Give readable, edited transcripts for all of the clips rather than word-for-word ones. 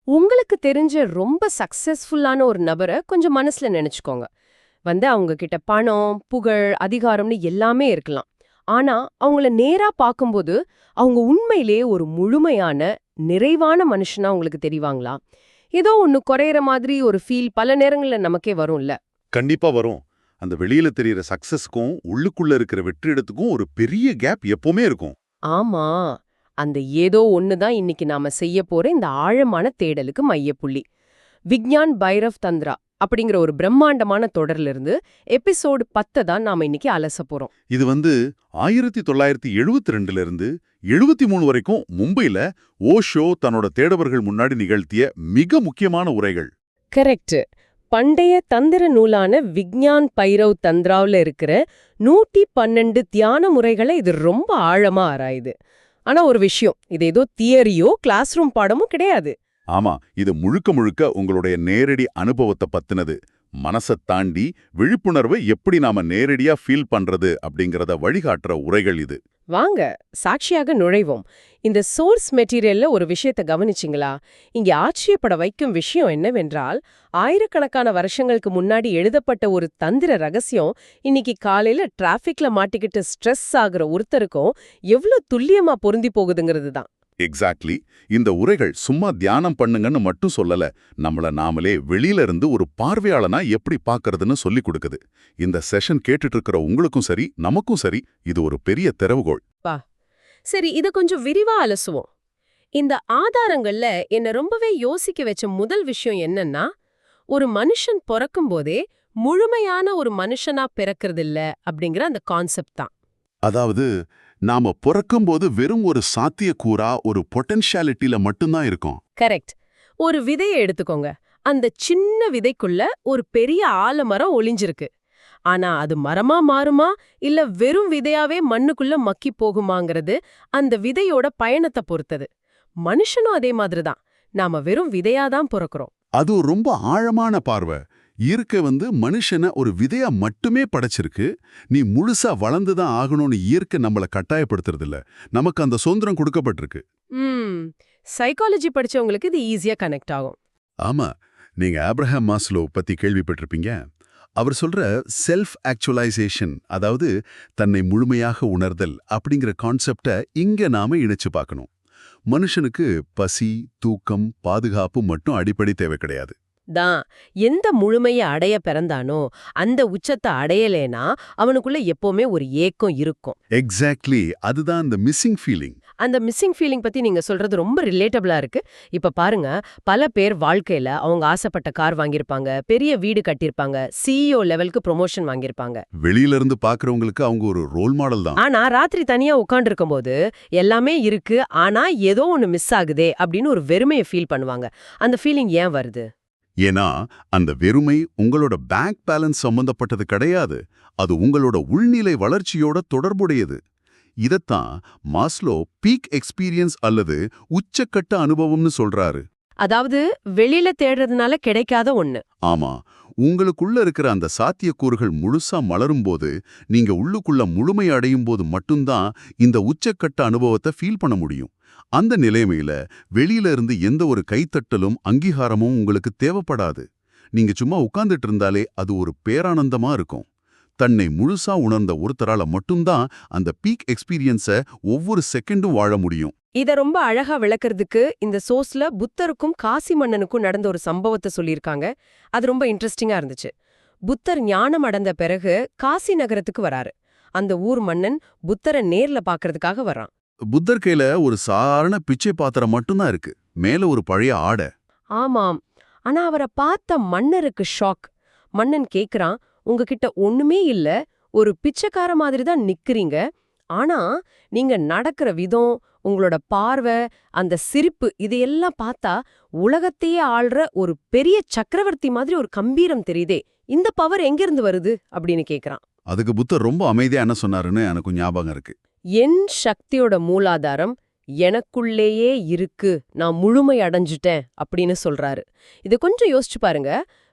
உங்களுக்கு தெரிஞ்ச ரொம்ப சக்சஸ்ஃபுல்லான ஒரு நபரை கொஞ்சம் மனசுல நினைச்சுக்கோங்க. அவங்க கிட்ட பணம், புகழ், அதிகாரம்னு எல்லாமே இருக்கலாம். ஆனா அவங்கள நேரா பார்க்கும்போது அவங்க உண்மையிலேயே ஒரு முழுமையான, நிறைவான மனுஷனா உங்களுக்கு தெரிவாங்களா? ஏதோ ஒண்ணு குறையற மாதிரி ஒரு ஃபீல் பல நேரங்கள்ல நமக்கே வரும்ல. கண்டிப்பா வரும். அந்த வெளியில தெரியற சக்சஸ்க்கும் உள்ளுக்குள்ள இருக்கிற வெற்றிடத்துக்கும் ஒரு பெரிய கேப் எப்பவுமே இருக்கும். ஆமா. அந்த ஏதோ ஒண்ணு தான் இன்னைக்கு நாம செய்ய போற இந்த ஆழமான தேடலுக்கு மையப்புள்ளி. விக்ஞான் பைரவ் தந்த்ரா அப்படிங்கிற ஒரு பிரம்மாண்டமான தொடர்ல இருந்து எபிசோடு 10 தான் நாம இன்னைக்கு அலச போறோம். இது 1972ல இருந்து 73 வரைக்கும் மும்பைல ஓஷோ தன்னோட தேடவர்கள் முன்னாடி நிகழ்த்திய மிக முக்கியமான உரைகள். கரெக்ட். பண்டைய தந்திர நூலான விக்ஞான் பைரவ் தந்த்ராவுல இருக்கிற 112 தியான முறைகளை இது ரொம்ப ஆழமா ஆராயுது. ஆனா ஒரு விஷயம், இது ஏதோ தியரியோ கிளாஸ் ரூம் பாடமும் கிடையாது. ஆமா, இது முழுக்க முழுக்க உங்களுடைய நேரடி அனுபவத்தை பத்தினது. மனசைத் தாண்டி விழிப்புணர்வை எப்படி நாம நேரடியா ஃபீல் பண்றது அப்படிங்கறத வழிகாட்டுற உரைகள் இது. வாங்க சாட்சியாக நுழைவோம். இந்த சோர்ஸ் மெட்டீரியல்ல ஒரு விஷயத்தை கவனிச்சிங்களா? இங்க ஆச்சரியப்பட வைக்கும் விஷயம் என்னவென்றால், ஆயிரக்கணக்கான வருஷங்களுக்கு முன்னாடி எழுதப்பட்ட ஒரு தந்திர ரகசியம் இன்னைக்கு காலையில டிராஃபிக்ல மாட்டிக்கிட்டு ஸ்ட்ரெஸ் ஆகுற ஒருத்தருக்கும் எவ்வளவு துல்லியமா பொருந்தி போகுதுங்கிறது தான். எக்ஸாக்ட்லி. இந்த உரைகள் சும்மா தியானம் பண்ணுங்கன்னு மட்டும் சொல்லல, நம்மள நாமளே வெளியில இருந்து ஒரு பார்வையாளனா எப்படி பார்க்கறதுன்னு சொல்லி கொடுக்குது. இந்த செஷன் கேட்டுட்டு இருக்கிற உங்களுக்கும் சரி, நமக்கும் சரி, இது ஒரு பெரிய திறவுகோள். சரி, இத கொஞ்சம் விரிவா அலசுவோம். இந்த ஆதாரங்கள்ல என்ன ரொம்பவே யோசிக்க வச்ச முதல் விஷயம் என்னன்னா, ஒரு மனுஷன் பிறக்கும் போதே முழுமையான ஒரு மனுஷனா பிறக்கறதில்ல அப்படிங்கிற அந்த கான்செப்ட் தான். அதாவது நாம பிறக்கும்போது வெறும் ஒரு சாத்தியக்கூறா, ஒரு பொட்டென்ஷியாலிட்டில மட்டும்தான் இருக்கோம். கரெக்ட். ஒரு விதையை எடுத்துக்கோங்க. அந்த சின்ன விதைக்குள்ள ஒரு பெரிய ஆலமரம் ஒளிஞ்சிருக்கு. ஆனா அது மரமா மாறுமா இல்ல வெறும் விதையாவே மண்ணுக்குள்ள மக்கி போகுமாங்கிறது அந்த விதையோட பயணத்தை பொறுத்தது. மனுஷனும் அதே மாதிரிதான். நாம வெறும் விதையாதான் பிறக்கிறோம். அது ஒரு ரொம்ப ஆழமான பார்வை. இயற்கை மனுஷனை ஒரு விதையா மட்டுமே படைச்சிருக்கு. நீ முழுசா வளர்ந்துதான் ஆகணும்னு இயற்கை நம்மள கட்டாயப்படுத்துறதில்ல. நமக்கு அந்த சுதந்திரம் கொடுக்கப்பட்டிருக்கு. சைக்காலஜி படிச்சவங்களுக்கு இது ஈஸியா கனெக்ட் ஆகும். ஆமா, நீங்க ஆப்ரஹாம் மாஸ்லோ பத்தி கேள்விப்பட்டிருப்பீங்க. அவர் சொல்ற செல்ஃப் ஆக்சுவலைசேஷன், அதாவது தன்னை முழுமையாக உணர்தல் அப்படிங்கிற கான்செப்டை இங்க நாம இணைச்சு பார்க்கணும். மனுஷனுக்கு பசி, தூக்கம், பாதுகாப்பு மட்டும் அடிப்படை தேவை கிடையாது. தான் எந்த முழுமையை அடைய பிறந்தானோ அந்த உச்சத்தை அடையலேனா அவனுக்குள்ள எப்பவுமே ஒரு ஏக்கம் இருக்கும். எக்ஸாக்ட்லி, அதுதான் அந்த மிஸ்ஸிங் ஃபீலிங். அந்த மிஸ்ஸிங் ஃபீலிங் பத்தி நீங்க சொல்றது ரொம்ப ரிலேட்டபிளா இருக்கு. இப்ப பாருங்க, பல பேர் வாழ்க்கையில அவங்க ஆசைப்பட்ட கார் வாங்கியிருப்பாங்க, பெரிய வீடு கட்டியிருப்பாங்க, சிஇஓ லெவலுக்கு ப்ரொமோஷன் வாங்கியிருப்பாங்க. வெளியில இருந்து பாக்குறவங்களுக்கு அவங்க ஒரு ரோல் மாடல் தான். ஆனா ராத்திரி தனியா உட்கார்ந்து இருக்கும்போது எல்லாமே இருக்கு, ஆனா ஏதோ ஒண்ணு மிஸ் ஆகுதே அப்படின்னு ஒரு வெறுமையை ஃபீல் பண்ணுவாங்க. அந்த ஃபீலிங் ஏன் வருது? ஏன்னா அந்த வெறுமை உங்களோட பேங்க் பேலன்ஸ் சம்பந்தப்பட்டது கிடையாது. அது உங்களோட உள்நிலை வளர்ச்சியோட தொடர்புடையது. இதத்தான் மாஸ்லோ பீக் எக்ஸ்பீரியன்ஸ் அல்லது உச்சக்கட்ட அனுபவம்னு சொல்றாரு. அதாவது வெளியில தேடுறதுனால கிடைக்காத ஒண்ணு. ஆமா, உங்களுக்குள்ள இருக்கிற அந்த சாத்தியக்கூறுகள் முழுசா மலரும்போது, நீங்க உள்ளுக்குள்ள முழுமை அடையும் போது மட்டும்தான் இந்த உச்சக்கட்ட அனுபவத்தை ஃபீல் பண்ண முடியும். அந்த நிலைமையில வெளியில இருந்து எந்த ஒரு கைத்தட்டலும் அங்கீகாரமும் உங்களுக்கு தேவைப்படாது. நீங்க சும்மா உட்கார்ந்துட்டு இருந்தாலே அது ஒரு பேரானந்தமா இருக்கும். தன்னை முழுசா உணர்ந்த ஒருத்தரால மட்டும்தான் அந்த பீக் எக்ஸ்பீரியன்ஸை ஒவ்வொரு செகண்டும் வாழ முடியும். இத ரொம்ப அழகா விளக்குறதுக்கு இந்த சோர்ஸ்ல புத்தருக்கும் காசி மன்னனுக்கும் நடந்த ஒரு சம்பவத்தை சொல்லியிருக்காங்க. அது ரொம்ப இன்ட்ரெஸ்டிங்கா இருந்துச்சு. புத்தர் ஞானம் அடைந்த பிறகு காசி நகரத்துக்கு வராரு. அந்த ஊர் மன்னன் புத்தரை நேர்ல பாக்குறதுக்காக வரான். புத்தர் கையில ஒரு சாதாரண பிச்சை பாத்திரம் மட்டும்தான் இருக்கு, மேல ஒரு பழைய ஆடை. ஆமாம். ஆனா அவரை பார்த்த மன்னருக்கு ஷாக். மன்னன் கேக்குறான், உங்ககிட்ட ஒண்ணுமே இல்ல, ஒரு பிச்சைக்கார மாதிரி தான் நிக்கிறீங்க. ஆனா நீங்க நடக்கிற விதம், உங்களோட பார்வை, அந்த சிரிப்பு, இதையெல்லாம் பார்த்தா உலகத்தையே ஆள்ற ஒரு பெரிய சக்கரவர்த்தி மாதிரி ஒரு கம்பீரம் தெரியுதே. இந்த பவர் எங்கிருந்து வருது அப்படின்னு கேக்குறான். அதுக்கு புத்தர் ரொம்ப அமைதியா என்ன சொன்னாருன்னு எனக்கு ஞாபகம் இருக்கு. என் சக்தியோட மூலாதாரம் எனக்குள்ளேயே இருக்கு, நான் முழுமை அடைஞ்சிட்டேன் அப்படின்னு சொல்றாரு. இது கொஞ்சம் யோசிச்சு பாருங்க.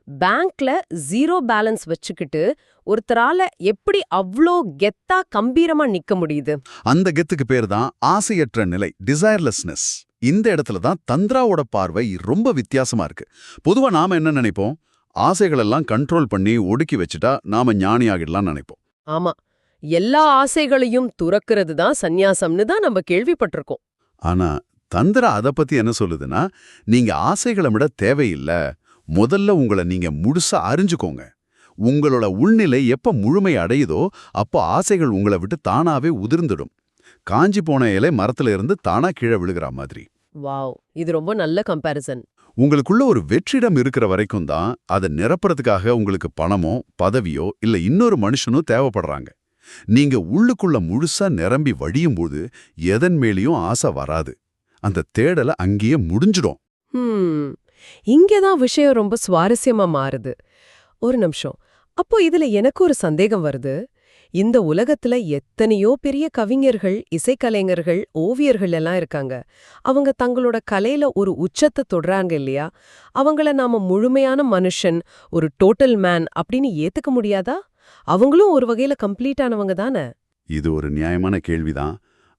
பேங்க்ல 0 பேலன்ஸ் வச்சுக்கிட்டு ஒருத்தரால எப்படி அவ்ளோ கெத்தா கம்பீரமா நிக்க முடியுது? அந்த கெத்துக்கு பேர் தான் ஆசையற்ற நிலை, டிசைர்லெஸ்னஸ். இந்த இடத்துல தான் தந்திராவோட பார்வை ரொம்ப வித்தியாசமா இருக்கு. பொதுவா நாம என்ன நினைப்போம்? ஆசைகளெல்லாம் கண்ட்ரோல் பண்ணி ஒடுக்கி வச்சுட்டா நாம ஞானி ஆகிடலாம் நினைப்போம். ஆமா, எல்லா ஆசைகளையும் துறக்கிறது தான் சந்நியாசம்னு தான் நம்ம கேள்விப்பட்டிருக்கோம். ஆனா தந்திரா அத பத்தி என்ன சொல்லுதுன்னா, நீங்க ஆசைகளை விட தேவையில்ல. முதல்ல உங்களை நீங்க முழுசா அறிஞ்சுக்கோங்க. உங்களோட உள்நிலை எப்ப முழுமை அடையுதோ அப்போ ஆசைகள் உங்களை விட்டு தானாவே உதிர்ந்துடும். காஞ்சி போன இலை மரத்துல இருந்து தானா கீழே விழுகிற மாதிரி. வாவ், இது ரொம்ப நல்ல கம்பேரிசன். உங்களுக்குள்ள ஒரு வெற்றிடம் இருக்கிற வரைக்கும் தான் அதை நிரப்புறதுக்காக உங்களுக்கு பணமோ பதவியோ இல்ல இன்னொரு மனுஷனோ தேவைப்படுறாங்க. நீங்க உள்ளுக்குள்ள முழுசா நிரம்பி வழியும்போது எதன் மேலேயும் ஆசை வராது. அந்த தேடலை அங்கேயே முடிஞ்சிடும். இங்கதான் விஷயம் ரொம்ப சுவாரஸ்யமா மாறுது. ஒரு நிமிஷம். அப்போ இதுல எனக்கு ஒரு சந்தேகம் வருது. இந்த உலகத்துல எத்தனையோ பெரிய கவிஞர்கள், இசைக்கலைஞர்கள், ஓவியர்கள் எல்லாம் இருக்காங்க. அவங்க தங்களோட கலையில ஒரு உச்சத்தை தொடுறாங்க இல்லையா? அவங்கள நாம முழுமையான மனுஷன், ஒரு டோட்டல் மேன் அப்படின்னு ஏத்துக்க முடியாதா? அவங்களும் ஒரு வகையில கம்ப்ளீட்டானவங்க தானே? இது ஒரு நியாயமான கேள்விதான்.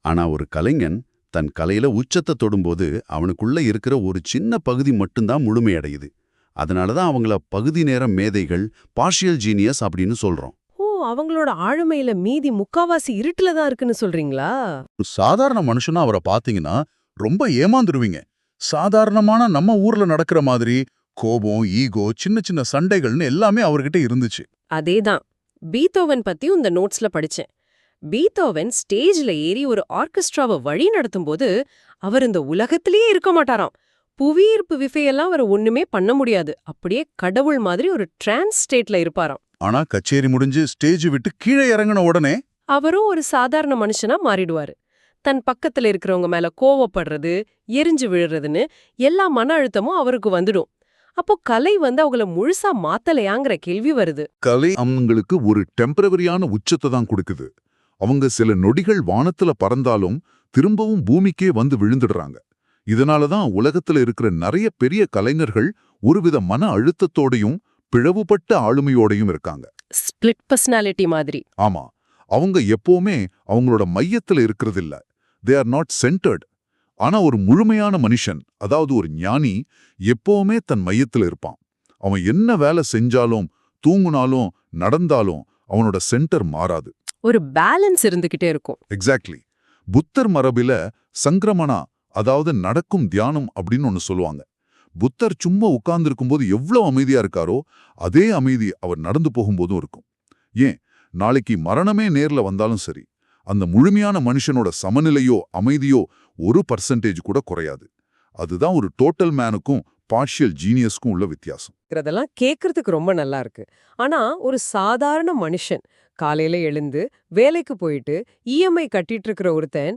ஆனா ஒரு கலைஞன் தன் கலையில உச்சத்தை தொடும்போது அவனுக்குள்ள இருக்கிற ஒரு சின்ன பகுதி மட்டும்தான் முழுமையடையுது. அதனாலதான் அவங்கள பகுதி நேர மேதைகள், பார்ஷியல் ஜீனியஸ் அப்படின்னு சொல்றோம். ஓ, அவங்களோட ஆளுமையில மீதி முக்காவாசி இருட்டுல தான் இருக்குன்னு சொல்றீங்களா? ஒரு சாதாரண மனுஷனா அவரை பாத்தீங்கன்னா ரொம்ப ஏமாந்துருவீங்க. சாதாரணமான நம்ம ஊர்ல நடக்கிற மாதிரி கோபம், ஈகோ, சின்ன சின்ன சண்டைகள்னு எல்லாமே அவர்கிட்ட இருந்துச்சு. அதேதான். பீத்தோவன் பத்தியும் இந்த நோட்ஸ்ல படிச்சேன். பீத்தோவன் ஸ்டேஜ்ல ஏறி ஒரு ஆர்கெஸ்ட்ராவை வழி நடத்தும்போது அவர் இந்த உலகத்திலேயே இருக்க மாட்டாராம். புவியீர்ப்பு விசையெல்லாம் அவரை ஒண்ணுமே பண்ண முடியாது. அப்படியே கடவுள் மாதிரி ஒரு டிரான்ஸ் ஸ்டேட்ல இருப்பாராம். ஆனா கச்சேரி முடிஞ்சு ஸ்டேஜ் விட்டு கீழே இறங்கின உடனே அவரும் ஒரு சாதாரண மனுஷனா மாறிடுவாரு. தன் பக்கத்துல இருக்கிறவங்க மேல கோவப்படுறது, எரிஞ்சு விழுறதுன்னு எல்லா மன அழுத்தமும் அவருக்கு வந்துடும். அப்போ கலை அவங்கள முழுசா மாத்தலையாங்கிற கேள்வி வருது. கலை அவங்களுக்கு ஒரு டெம்பரவரியான உச்சத்தை தான் கொடுக்குது. அவங்க சில நொடிகள் வானத்துல பறந்தாலும் திரும்பவும் பூமிக்கே வந்து விழுந்துடுறாங்க. இதனாலதான் உலகத்துல இருக்கிற நிறைய பெரிய கலைஞர்கள் ஒருவித மன அழுத்தத்தோடையும் பிளவுபட்ட ஆளுமையோடையும் இருக்காங்க. ஸ்பிளிட் பர்சனாலிட்டி மாதிரி. ஆமா, அவங்க எப்பவுமே அவங்களோட மையத்துல இருக்கிறதில்ல. They are not centred. ஆனா ஒரு முழுமையான மனுஷன், அதாவது ஒரு ஞானி, எப்பவுமே தன் மையத்துல இருப்பான். அவன் என்ன வேலை செஞ்சாலும், தூங்குனாலும், நடந்தாலும் அவனோட சென்டர் மாறாது. ஒரு பேலன்ஸ் இருந்துகிட்டே இருக்கும். எக்ஸாக்ட்லி. புத்தர் மரபில சங்கிரமணா, அதாவது நடக்கும் தியானம் அப்படின்னு ஒன்னு சொல்லுவாங்க. புத்தர் சும்மா உட்கார்ந்து போது எவ்வளவு அமைதியா இருக்காரோ அதே அமைதி அவர் நடந்து போகும்போதும் இருக்கும். ஏன், நாளைக்கு மரணமே நேர்ல வந்தாலும் சரி, அந்த முழுமையான மனுஷனோட சமநிலையோ அமைதியோ 1% கூட குறையாது. அதுதான் ஒரு டோட்டல் மேனுக்கும் பார்ஷியல் ஜீனியஸ்க்கும் உள்ள வித்தியாசம். இதெல்லாம் கேட்கறதுக்கு ரொம்ப நல்லா இருக்கு. ஆனா ஒரு சாதாரண மனுஷன் காலையில எழுந்து வேலைக்கு போயிட்டு இஎம்ஐ கட்டிட்டு இருக்கிற ஒருத்தன்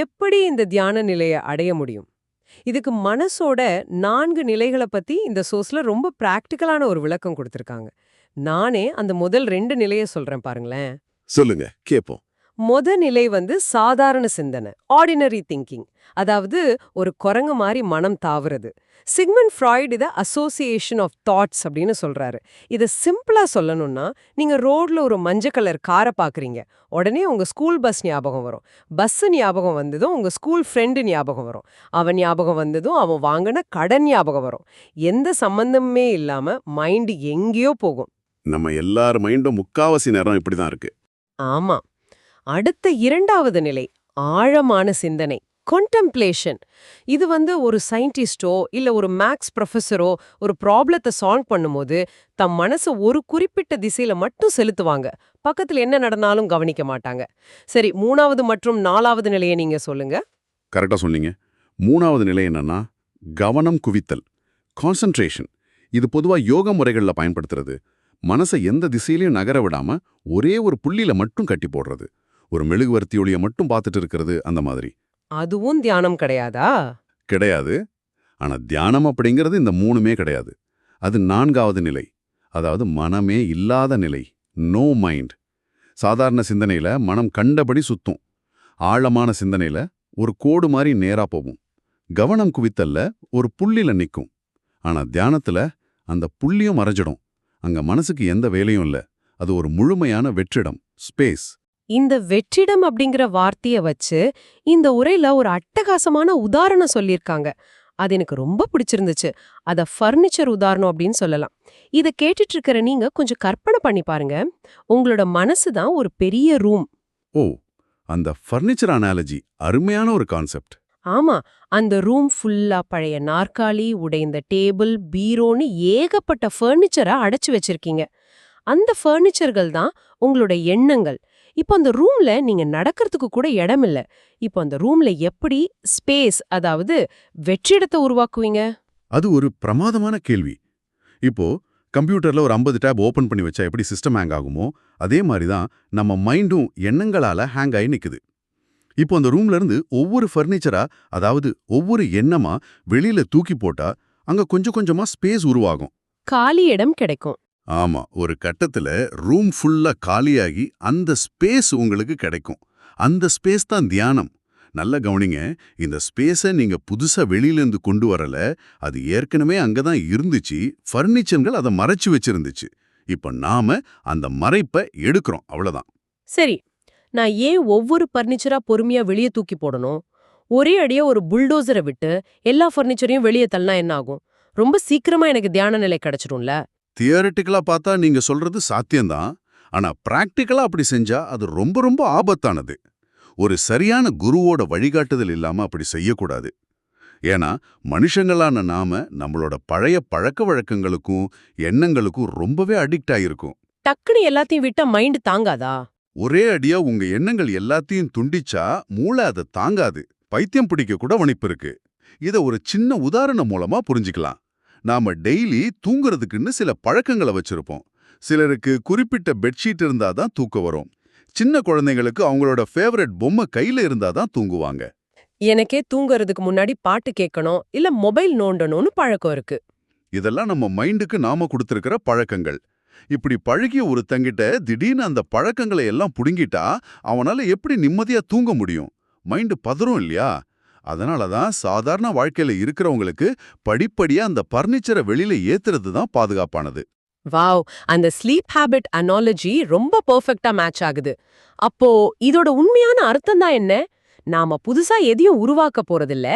எப்படி இந்த தியான நிலையை அடைய முடியும்? இதுக்கு மனசோட 4 நிலைகளை பத்தி இந்த சோர்ஸ்ல ரொம்ப பிராக்டிக்கலான ஒரு விளக்கம் கொடுத்திருக்காங்க. நானே அந்த முதல் 2 நிலையை சொல்றேன் பாருங்களேன். சொல்லுங்க, கேப்போம். நிலை சாதாரண சிந்தனை, ஆர்டினரி திங்கிங். அதாவது ஒரு குரங்கு மாதிரி மனம் தாவுறது. சிக்மண்ட் ஃப்ராய்ட் இதை அசோசியேஷன் ஆஃப் தாட்ஸ் அப்படின்னு சொல்றாரு. இதை சிம்பிளா சொல்லணும்னா, நீங்க ரோட்ல ஒரு மஞ்சள் கலர் காரை பாக்குறீங்க, உடனே உங்க ஸ்கூல் பஸ் ஞாபகம் வரும். பஸ் ஞாபகம் வந்ததும் உங்க ஸ்கூல் ஃப்ரெண்டு ஞாபகம் வரும். அவன் ஞாபகம் வந்ததும் அவன் வாங்கின கடன் ஞாபகம் வரும். எந்த சம்பந்தமே இல்லாம மைண்ட் எங்கேயோ போகும். நம்ம எல்லார் மைண்டும் முக்காவாசி நேரம் இப்படிதான் இருக்கு. ஆமா. அடுத்த 2வது நிலை ஆழமான சிந்தனை, கான்டெம்ப்ளேஷன். இது ஒரு சயின்டிஸ்டோ இல்ல ஒரு மேக்ஸ் ப்ரொஃபஸரோ ஒரு ப்ராப்ளத்தை சால்வ் பண்ணும்போது தம் மனசை ஒரு குறிப்பிட்ட திசையில மட்டும் செலுத்துவாங்க. பக்கத்துல என்ன நடந்தாலும் கவனிக்க மாட்டாங்க. சரி, 3வது மற்றும் 4வது நிலையை நீங்க சொல்லுங்க. கரெக்டா சொன்னீங்க. 3வது நிலை என்னன்னா கவனம் குவித்தல், கான்சன்ட்ரேஷன். இது பொதுவா யோக முறைகள்ல பயன்படுத்துறது. மனசை எந்த திசையிலையும் நகர விடாம ஒரே ஒரு புள்ளியில மட்டும் கட்டி போடுறது. ஒரு மெழுகுவர்த்தி ஒளிய மட்டும் பார்த்துட்டு இருக்கிறது, அந்த மாதிரி. அதுவும் தியானம் கிடையாதா? கிடையாது. ஆனா தியானம் அப்படிங்கிறது இந்த 3மே கிடையாது. அது 4வது நிலை, அதாவது மனமே இல்லாத நிலை, நோ மைண்ட். சாதாரண சிந்தனையில மனம் கண்டபடி சுத்தும். ஆழமான சிந்தனையில ஒரு கோடு மாதிரி நேரா போகும். கவனம் குவித்தல்ல ஒரு புள்ளில நிக்கும். ஆனா தியானத்துல அந்த புள்ளியும் மறைஞ்சிடும். அங்க மனசுக்கு எந்த வேலையும் இல்ல. அது ஒரு முழுமையான வெற்றிடம், ஸ்பேஸ். இந்த வெற்றிடம் அப்படிங்கிற வார்த்தைய வச்சு இந்த உரையில ஒரு அட்டகாசமான உதாரணம் சொல்லியிருக்காங்க. அது எனக்கு ரொம்ப பிடிச்சிருந்துச்சு. அத ஃபர்னிச்சர் உதாரணம் அப்படின்னு சொல்லலாம். இத கேட்டுட்டு இருக்கிற நீங்க கொஞ்சம் கற்பனை பண்ணி பாருங்க. உங்களோட மனசு தான் ஒரு பெரிய ரூம். ஓ, அந்த ஃபர்னிச்சர் அனாலஜி அருமையான ஒரு கான்செப்ட். ஆமா, அந்த ரூம் ஃபுல்லா பழைய நாற்காலி, உடைந்த டேபிள், பீரோன்னு ஏகப்பட்ட ஃபர்னிச்சரை அடைச்சு வச்சிருக்கீங்க. அந்த ஃபர்னிச்சர்கள் தான் உங்களோட எண்ணங்கள். இப்போ அந்த ரூம்ல நீங்க நடக்கிறதுக்கு கூட இடம் இல்ல. இப்போ அந்த ரூம்ல எப்படி ஸ்பேஸ், அதாவது வெற்றிடத்தை உருவாக்குவீங்க? அது ஒரு பிரமாதமான கேள்வி. இப்போ கம்ப்யூட்டர்ல ஒரு 50 டேப் ஓபன் பண்ணி வச்சா எப்படி சிஸ்டம் ஹேங் ஆகுமோ, அதே மாதிரி தான் நம்ம மைண்டும் எண்ணங்களால ஹேங் ஆகி நிக்குது. இப்போ அந்த ரூம்ல இருந்து ஒவ்வொரு ஃபர்னிச்சரா, அதாவது ஒவ்வொரு எண்ணமா வெளியில தூக்கி போட்டா அங்க கொஞ்சம் கொஞ்சமா ஸ்பேஸ் உருவாகும். காலி இடம் கிடைக்கும். ஆமா, ஒரு கட்டத்துல ரூம் ஃபுல்லா காலியாகி அந்த ஸ்பேஸ் உங்களுக்கு கிடைக்கும். அந்த ஸ்பேஸ் தான் தியானம். நல்ல கவனிங்க, இந்த ஸ்பேஸை நீங்க புதுசா வெளியிலேருந்து கொண்டு வரல. அது ஏற்கனவே அங்கதான் இருந்துச்சு. ஃபர்னிச்சர்கள் அதை மறைச்சு வச்சிருந்துச்சு. இப்ப நாம அந்த மறைப்பை எடுக்கிறோம், அவ்வளவுதான். சரி, நான் ஏன் ஒவ்வொரு ஃபர்னிச்சரா பொறுமையா வெளியே தூக்கி போடணும்? ஒரே அடியா ஒரு புல்டோசரை விட்டு எல்லா ஃபர்னிச்சரையும் வெளியே தள்ளினா என்ன ஆகும்? ரொம்ப சீக்கிரமா எனக்கு தியான நிலை கிடைச்சிடும்ல. தியரிட்டிக்கலா பார்த்தா நீங்க சொல்றது சாத்தியம்தான். ஆனா பிராக்டிக்கலா அப்படி செஞ்சா அது ரொம்ப ரொம்ப ஆபத்தானது. ஒரு சரியான குருவோட வழிகாட்டுதல் இல்லாம அப்படி செய்யக்கூடாது. ஏன்னா மனுஷங்களான நாம நம்மளோட பழைய பழக்க வழக்கங்களுக்கும் எண்ணங்களுக்கும் ரொம்பவே அடிக்ட் ஆயிருக்கும். டக்குன்னு எல்லாத்தையும் விட்டா மைண்ட் தாங்காதா? ஒரே அடியா உங்க எண்ணங்கள் எல்லாத்தையும் துண்டிச்சா மூளை அதை தாங்காது. பைத்தியம் பிடிக்க கூட வாய்ப்பு இருக்கு. இத ஒரு சின்ன உதாரணம் மூலமா புரிஞ்சுக்கலாம். நாம டெய்லி தூங்குறதுக்குன்னு சில பழக்கங்களை வச்சிருப்போம். சிலருக்கு குறிப்பிட்ட பெட்ஷீட் இருந்தாதான் தூக்கம் வரும். சின்ன குழந்தைங்களுக்கு அவங்களோட ஃபேவரட் பொம்மை கையில இருந்தாதான் தூங்குவாங்க. எனக்கே தூங்குறதுக்கு முன்னாடி பாட்டு கேட்கணும், இல்ல மொபைல் நோண்டணும்னு பழக்கம் இருக்கு. இதெல்லாம் நம்ம மைண்டுக்கு நாம கொடுத்திருக்கிற பழக்கங்கள். இப்படி பழகிய ஒருத்தங்கிட்ட திடீர்னு அந்த பழக்கங்களை எல்லாம் புடுங்கிட்டா அவனால எப்படி நிம்மதியா தூங்க முடியும்? மைண்டு பதறும் இல்லையா? அதனாலதான் சாதாரண வாழ்க்கையில இருக்கிறவங்களுக்கு படிப்படியா அந்த பர்னிச்சரை வெளியில ஏத்துறது தான் பாதுகாப்பானது. வாவ், அந்த ஸ்லீப் ஹேபிட் அனாலஜி ரொம்ப பெர்ஃபெக்ட்டா மேட்ச் ஆகுது. அப்போ இதோட உண்மையான அர்த்தம் தான் என்ன? நாம புதுசா எதையும் உருவாக்க போறதில்ல,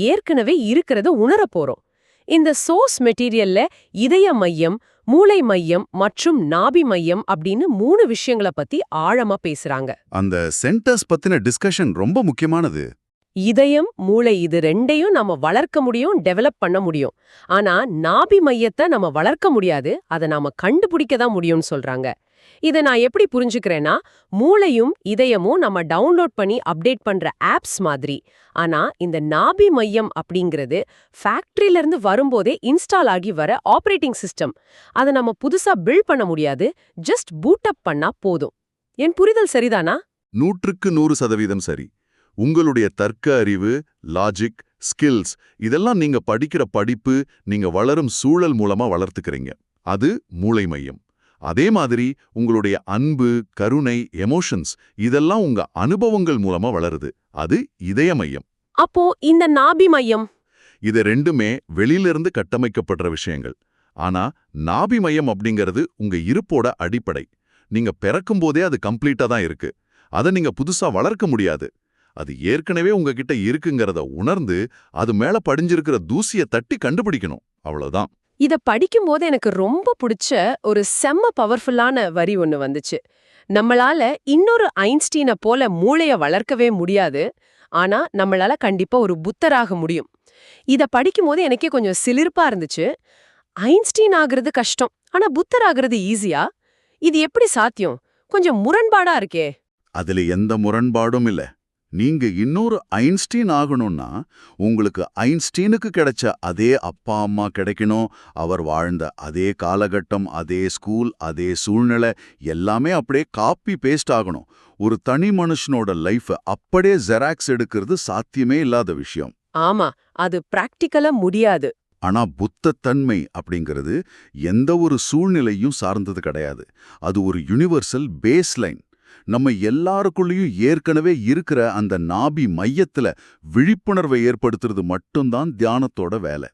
ஏற்கனவே இருக்கிறத உணரப் போறோம். இந்த சோர்ஸ் மெட்டீரியல்ல இதய மையம், மூளை மையம் மற்றும் நாபி மையம் அப்படின்னு 3 விஷயங்களை பத்தி ஆழமா பேசுறாங்க. அந்த சென்டர்ஸ் பத்தின டிஸ்கஷன் ரொம்ப முக்கியமானது. இதயம், மூளை இது ரெண்டையும் நம்ம வளர்க்க முடியும், டெவலப் பண்ண முடியும். ஆனா நாபி மையத்தை நம்ம வளர்க்க முடியாது, அதை நாம கண்டுபிடிக்க தான் முடியும்னு சொல்றாங்க. இதை நான் எப்படி புரிஞ்சுக்கிறேன்னா, மூளையும் இதயமும் நம்ம டவுன்லோட் பண்ணி அப்டேட் பண்ற ஆப்ஸ் மாதிரி. ஆனா இந்த நாபி மையம் அப்படிங்கிறது ஃபேக்டரியில இருந்து வரும்போதே இன்ஸ்டால் ஆகி வர ஆபரேட்டிங் சிஸ்டம். அதை நம்ம புதுசா பில்ட் பண்ண முடியாது, ஜஸ்ட் பூட் அப் பண்ணா போதும். என் புரிதல் சரிதானா? 100க்கு 100% சரி. உங்களுடைய தர்க்க அறிவு, லாஜிக், ஸ்கில்ஸ் இதெல்லாம் நீங்க படிக்கிற படிப்பு, நீங்க வளரும் சூழல் மூலமா வளர்த்துக்கிறீங்க. அது மூளை மையம். அதே மாதிரி உங்களுடைய அன்பு, கருணை, எமோஷன்ஸ் இதெல்லாம் உங்க அனுபவங்கள் மூலமா வளருது. அது இதய மையம். அப்போ இந்த நாபி மையம்? இது ரெண்டுமே வெளியிலிருந்து கட்டமைக்கப்படுற விஷயங்கள். ஆனா நாபி மையம் அப்படிங்கிறது உங்க இருப்போட அடிப்படை. நீங்க பிறக்கும் போதே அது கம்ப்ளீட்டா தான் இருக்கு. அதை நீங்க புதுசா வளர்க்க முடியாது. அது ஏற்கனவே உங்ககிட்ட இருக்குங்கிறத உணர்ந்து அது மேல படிஞ்சிருக்கிற தூசியை தட்டி கண்டுபிடிக்கணும், அவ்வளவுதான். இத படிக்கும்போது எனக்கு ரொம்ப பிடிச்ச ஒரு செம்ம பவர்ஃபுல்லான வரி ஒண்ணு வந்துச்சு. நம்மளால இன்னொரு ஐன்ஸ்டீனை போல மூளைய வளர்க்கவே முடியாது, ஆனா நம்மளால கண்டிப்பா ஒரு புத்தராக முடியும். இத படிக்கும்போது எனக்கே கொஞ்சம் சிலிர்ப்பா இருந்துச்சு. ஐன்ஸ்டீன் ஆகுறது கஷ்டம், ஆனா புத்தர் ஆகுறது ஈஸியா? இது எப்படி சாத்தியம்? கொஞ்சம் முரண்பாடா இருக்கே. அதுல எந்த முரண்பாடும் இல்ல. நீங்க இன்னொரு ஐன்ஸ்டீன் ஆகணும்னா உங்களுக்கு ஐன்ஸ்டீனுக்கு கிடைச்ச அதே அப்பா அம்மா கிடைக்கணும். அவர் வாழ்ந்த அதே காலகட்டம், அதே ஸ்கூல், அதே சூழ்நிலை எல்லாமே அப்படியே காப்பி பேஸ்ட் ஆகணும். ஒரு தனி மனுஷனோட லைஃப் அப்படியே ஜெராக்ஸ் எடுக்கிறது சாத்தியமே இல்லாத விஷயம். ஆமா, அது பிராக்டிக்கலா முடியாது. ஆனா புத்தத்தன்மை அப்படிங்கிறது எந்த ஒரு சூழ்நிலையும் சார்ந்தது கிடையாது. அது ஒரு யுனிவர்சல் பேஸ்லைன். நம்ம எல்லாருக்குள்ளேயும் ஏற்கனவே இருக்கிற அந்த நாபி மையத்துல விழிப்புணர்வை ஏற்படுத்துறது மட்டும்தான் தியானத்தோட வேலை.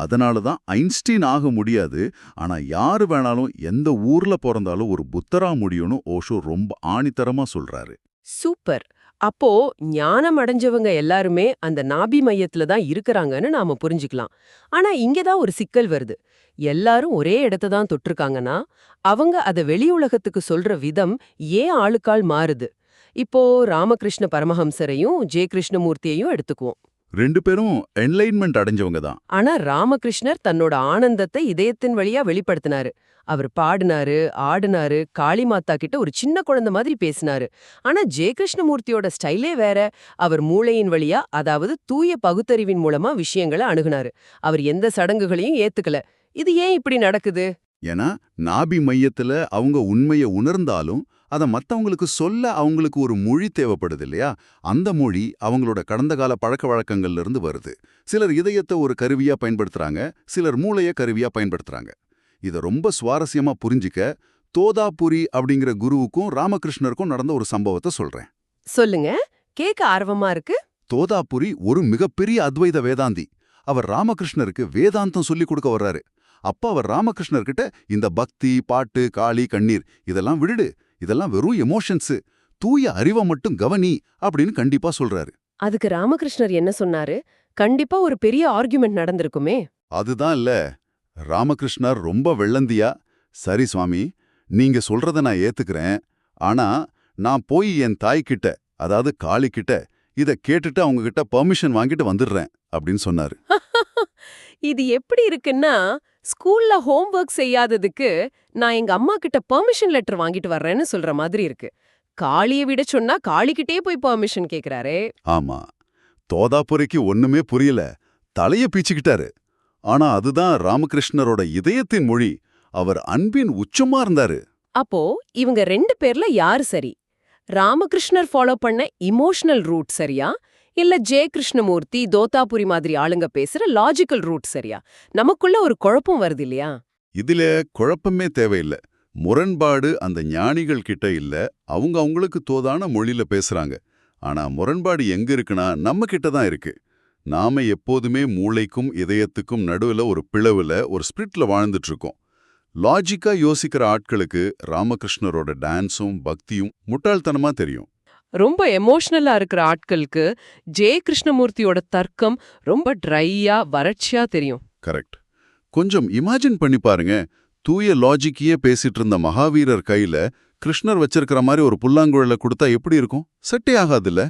அதனால தான் ஐன்ஸ்டீன் ஆக முடியாது, ஆனா யாரு வேணாலும் எந்த ஊர்ல பிறந்தாலும் ஒரு புத்தரா முடியும்னு ஓஷோ ரொம்ப ஆணித்தரமா சொல்றாரு. சூப்பர். அப்போ ஞானம் அடைஞ்சவங்க எல்லாருமே அந்த நாபி மையத்துல தான் இருக்கறாங்கன்னு நாம புரிஞ்சுக்கலாம். ஆனா இங்க தான் ஒரு சிக்கல் வருது. எல்லாரும் ஒரே இடத்த தான் தொட்டிருக்காங்கன்னா, அவங்க அத வெளி உலகத்துக்கு சொல்ற விதம் ஏன் ஆளுக்காள் மாறுது? இப்போ ராமகிருஷ்ண பரமஹம்சரையும் ஜே கிருஷ்ணமூர்த்தியையும் எடுத்துக்குவோம். 2 பேரும் என்லைன்மெண்ட் அடைஞ்சவங்க தான். ஆனா ராமகிருஷ்ணர் தன்னோட ஆனந்தத்தை இதயத்தின் வழியா வெளிப்படுத்தினாரு. அவர் பாடினாரு, ஆடினாரு, காளிமாதா கிட்ட ஒரு சின்ன குழந்தை மாதிரி பேசினாரு. ஆனா ஜெய கிருஷ்ணமூர்த்தியோட ஸ்டைலே வேற. அவர் மூளையின் வழியா, அதாவது தூய பகுத்தறிவின் மூலமா விஷயங்களை அணுகுனாரு. அவர் எந்த சடங்குகளையும் ஏத்துக்கல. இது ஏன் இப்படி நடக்குது? ஏன்னா நாபி மையத்துல அவங்க உண்மையை உணர்ந்தாலும் அதை மத்தவங்களுக்கு சொல்ல அவங்களுக்கு ஒரு மொழி தேவைப்படுது இல்லையா? அந்த மொழி அவங்களோட கடந்த கால பழக்க வழக்கங்கள்ல இருந்து வருது. சிலர் இதயத்தை ஒரு கருவியா பயன்படுத்துறாங்க, சிலர் மூளைய கருவியா பயன்படுத்துறாங்க. இதை ரொம்ப சுவாரஸ்யமா புரிஞ்சிக்க தோதாபுரி அப்படிங்கிற குருவுக்கும் ராமகிருஷ்ணருக்கும் நடந்த ஒரு சம்பவத்தை சொல்றேன். சொல்லுங்க, கேட்க ஆர்வமா இருக்கு. தோதாபுரி ஒரு மிகப்பெரிய அத்வைத வேதாந்தி. அவர் ராமகிருஷ்ணருக்கு வேதாந்தம் சொல்லிக் கொடுக்க வர்றாரு. அப்ப அவர் ராமகிருஷ்ணர்கிட்ட இந்த பக்தி, பாட்டு, காளி, கண்ணீர் இதெல்லாம் விடுடு, இதெல்லாம் வெறும் எமோஷன்ஸு, தூய அறிவை மட்டும் கவனி அப்படின்னு கண்டிப்பா சொல்றாரு. அதுக்கு ராமகிருஷ்ணர் என்ன சொன்னாரு? கண்டிப்பா ஒரு பெரிய ஆர்குமெண்ட் நடந்திருக்குமே. அதுதான் இல்ல. ராமகிருஷ்ணர் ரொம்ப வெள்ளந்தியா, சரி சுவாமி, நீங்க சொல்றத நான் ஏத்துக்கிறேன், ஆனா நான் போய் என் தாய்கிட்ட, அதாவது காளி கிட்ட இத கேட்டுட்டு அவங்க கிட்ட பெர்மிஷன் வாங்கிட்டு வந்துடுறேன் அப்படின்னு சொன்னாரு. இது எப்படி இருக்குன்னா, ஸ்கூல்ல ஹோம்வொர்க் செய்யாததுக்கு நான் எங்க அம்மா கிட்ட பெர்மிஷன் லெட்டர் வாங்கிட்டு வர்றேன்னு சொல்ற மாதிரி இருக்கு. காளிய விட சொன்னா காளிகிட்டே போய் பெர்மிஷன் கேக்குறாரே. ஆமா, தோதாபுரிக்கு ஒண்ணுமே புரியல, தலைய பீச்சுக்கிட்டாரு. ஆனா அதுதான் ராமகிருஷ்ணரோட இதயத்தின் மொழி. அவர் அன்பின் உச்சமா இருந்தாரு. அப்போ இவங்க 2 பேர்ல யாரு சரி? ராமகிருஷ்ணர் ஃபாலோ பண்ண இமோஷனல் ரூட் சரியா? இல்ல ஜே கிருஷ்ணமூர்த்தி, தோதாபுரி மாதிரி ஆளுங்க பேசுற லாஜிக்கல் ரூட் சரியா? நமக்குள்ள ஒரு குழப்பம் வருது இல்லையா? இதுல குழப்பமே தேவையில்ல. முரண்பாடு அந்த ஞானிகள் கிட்ட இல்ல, அவங்க அவங்களுக்கு தோதான மொழியில பேசுறாங்க. ஆனா முரண்பாடு எங்க இருக்குன்னா நம்ம கிட்ட தான் இருக்கு. நாம எப்போதுமே மூளைக்கும் இதயத்துக்கும் நடுவுல ஒரு பிளவுல, ஒரு ஸ்பிரிட்ல வாழ்ந்துட்டு இருக்கோம். லாஜிக்கா யோசிக்கிற ஆட்களுக்கு ராமகிருஷ்ணரோட டான்ஸும் பக்தியும் முட்டாள்தனமா தெரியும். ரொம்ப எமோஷனலா இருக்கிற ஆட்களுக்கு ஜே கிருஷ்ணமூர்த்தியோட தர்க்கம் ரொம்ப ட்ரையா, வறட்சியா தெரியும். கரெக்ட். கொஞ்சம் இமேஜின் பண்ணி பாருங்க, தூய லாஜிக்கையே பேசிட்டு இருந்த மகாவீரர் கையில கிருஷ்ணர் வச்சிருக்கிற மாதிரி ஒரு புல்லாங்குழல கொடுத்தா எப்படி இருக்கும்? செட்டே ஆகாதுல்ல.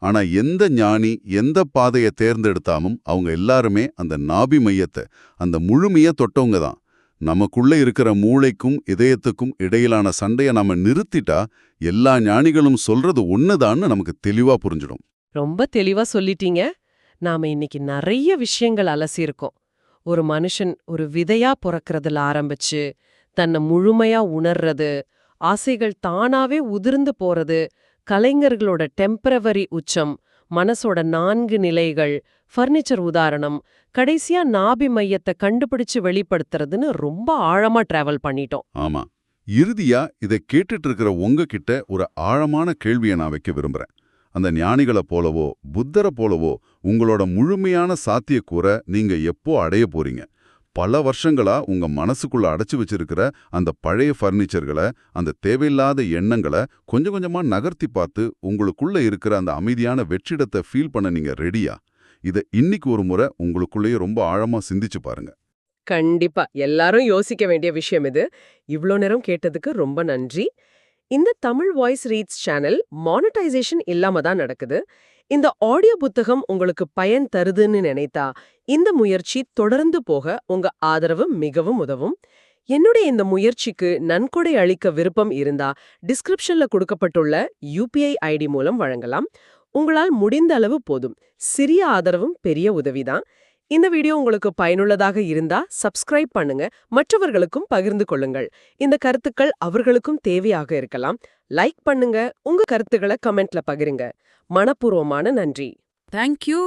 ஆனா எந்த ஞானி எந்த பாதையை தேர்ந்தெடுத்தாலும் அவங்க எல்லாருமே அந்த நாபி மையத்தை, அந்த முழுமைய தொட்டவங்க தான். நமக்குள்ள இருக்கிற மூளைக்கும் இதயத்துக்கும் இடையிலான சண்டையை நாம நிறுத்திட்டா எல்லா ஞானிகளும் சொல்றது ஒண்ணுதான்னு நமக்கு தெளிவா புரிஞ்சிடும். ரொம்ப தெளிவா சொல்லிட்டீங்க. நாம இன்னைக்கு நிறைய விஷயங்கள் அலசியிருக்கோம். ஒரு மனுஷன் ஒரு விதையா பிறக்கறதுல ஆரம்பிச்சு, தன்னை முழுமையா உணர்றது, ஆசைகள் தானாவே உதிர்ந்து போறது, கலைஞர்களோட டெம்பரவரி உச்சம், மனசோட 4 நிலைகள், ஃபர்னிச்சர் உதாரணம், கடைசியா நாபி மையத்தை கண்டுபிடிச்சு வெளிப்படுத்துறதுன்னு ரொம்ப ஆழமா டிராவல் பண்ணிட்டோம். ஆமா, இறுதியா இதை கேட்டுட்டு இருக்கிற உங்ககிட்ட ஒரு ஆழமான கேள்வியை நான் வைக்க விரும்புறேன். அந்த ஞானிகளை போலவோ புத்தரை போலவோ உங்களோட முழுமையான சாத்தியக்கூறை நீங்க எப்போ அடைய போறீங்க? பல வருஷங்களா உங்க மனசுக்குள்ள அடைச்சு வச்சிருக்கிற அந்த பழைய ஃபர்னிச்சர்களை, அந்த தேவையில்லாத எண்ணங்களை கொஞ்சம் கொஞ்சமா நகர்த்தி பார்த்து உங்களுக்குள்ள இருக்கிற அந்த அமைதியான வெற்றிடத்தை ஃபீல் பண்ண நீங்க ரெடியா? இதை இன்னைக்கு ஒரு முறை உங்களுக்குள்ளேயே ரொம்ப ஆழமா சிந்திச்சு பாருங்க. கண்டிப்பா எல்லாரும் யோசிக்க வேண்டிய விஷயம் இது. இவ்ளோ நேரம் கேட்டதுக்கு ரொம்ப நன்றி. இந்த Tamil voice reads channel monetisation இல்லாம தான் நடக்குது. இந்த ஆடியோ புத்தகம் உங்களுக்கு பயன் தருதுன்னு நினைத்தா இந்த முயற்சி தொடர்ந்து போக உங்க ஆதரவு மிகவும் உதவும். என்னுடைய இந்த முயற்சிக்கு நன்கொடை அளிக்க விருப்பம் இருந்தா டிஸ்கிரிப்ஷன்ல கொடுக்கப்பட்டுள்ள UPI ID மூலம் வழங்கலாம். உங்களால் முடிந்த அளவு போதும். சிறிய ஆதரவும் பெரிய உதவிதான். இந்த வீடியோ உங்களுக்கு பயனுள்ளதாக இருந்தா சப்ஸ்கிரைப் பண்ணுங்க, மற்றவர்களுக்கும் பகிர்ந்து கொள்ளுங்கள். இந்த கருத்துக்கள் அவர்களுக்கும் தேவையாக இருக்கலாம். லைக் பண்ணுங்க, உங்க கருத்துக்களை கமெண்ட்ல பகிருங்க. மனப்பூர்வமான நன்றி. தேங்க்யூ.